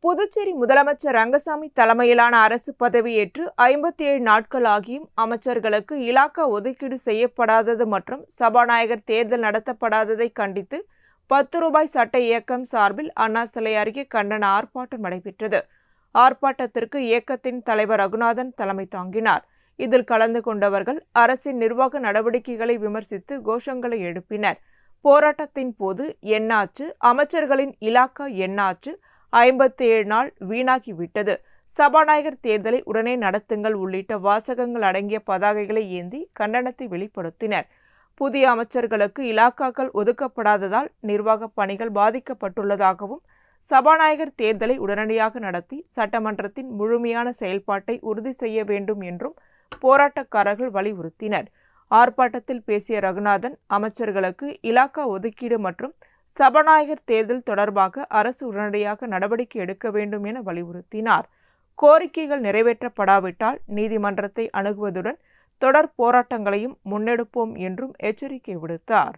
புதுச்சேரி முதலமைச்சர் ரங்கசாமி தலைமையிலான அரசு பதவியேற்று 57 நாட்கள் ஆகியும் அமைச்சர்களுக்கு இலாக்கா ஒதுக்கீடு செய்யப்படாதது மற்றும் சபாநாயகர் தேர்தல் நடத்தப்படாததை கண்டித்து 10 ரூபாய் சட்ட இயக்கம் சார்பில் அண்ணா சிலை அருகே கண்டன ஆர்ப்பாட்டம் நடைபெற்றது. ஆர்ப்பாட்டத்திற்கு இயக்கத்தின் தலைவர் ரகுநாதன் தலைமை தாங்கினார். இதில் கலந்து கொண்டவர்கள் அரசின் நிர்வாக நடவடிக்கைகளை விமர்சித்து கோஷங்களை எழுப்பினர். போராட்டத்தின் போது என்னாச்சு, அமைச்சர்களின் இலாக்கா என்னாச்சு, 57 நாள் வீணாகிவிட்டது, சபாநாயகர் தேர்தலை உடனே நடத்துங்கள் உள்ளிட்ட வாசகங்கள் அடங்கிய பதாகைகளை ஏந்தி கண்டனத்தை வெளிப்படுத்தினர். புதிய அமைச்சர்களுக்கு இலாக்காக்கள் ஒதுக்கப்படாததால் நிர்வாக பணிகள் பாதிக்கப்பட்டுள்ளதாகவும் சபாநாயகர் தேர்தலை உடனடியாக நடத்தி சட்டமன்றத்தின் முழுமையான செயல்பாட்டை உறுதி செய்ய வேண்டும் என்றும் போராட்டக்காரர்கள் வலியுறுத்தினர். ஆர்ப்பாட்டத்தில் பேசிய ரகுநாதன், அமைச்சர்களுக்கு இலாக்கா ஒதுக்கீடு மற்றும் சபாநாயகர் தேர்தல் தொடர்பாக அரசு உடனடியாக நடவடிக்கை எடுக்க வேண்டும் என வலியுறுத்தினார். கோரிக்கைகள் நிறைவேற்றப்படாவிட்டால் நீதிமன்றத்தை அணுகுவதுடன் தொடர் போராட்டங்களையும் முன்னெடுப்போம் என்றும் எச்சரிக்கை விடுத்தார்.